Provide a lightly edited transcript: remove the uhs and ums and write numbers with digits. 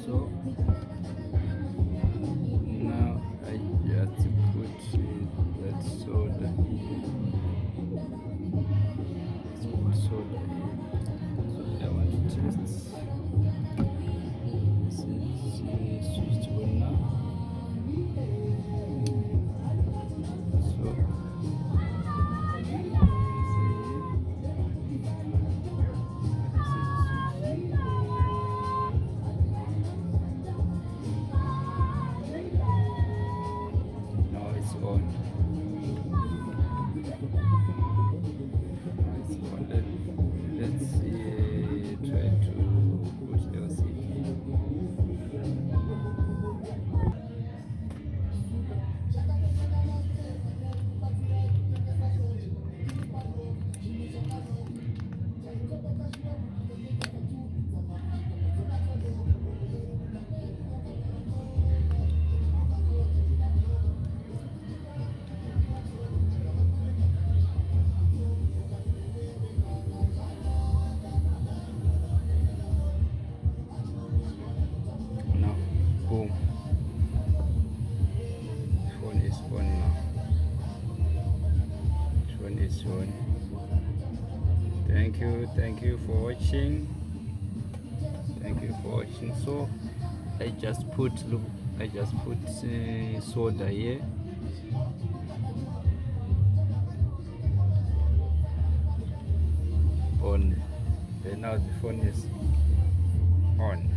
So now I just put that soda here. Let's put soda here. So I want to test. This is switched on now. So now it's on. Now it's on. Let's try to put LCD. Now, boom. Phone is on now. Phone is on. Thank you for watching. Thank you for watching. So I just put soda here. On. Then now the phone is on.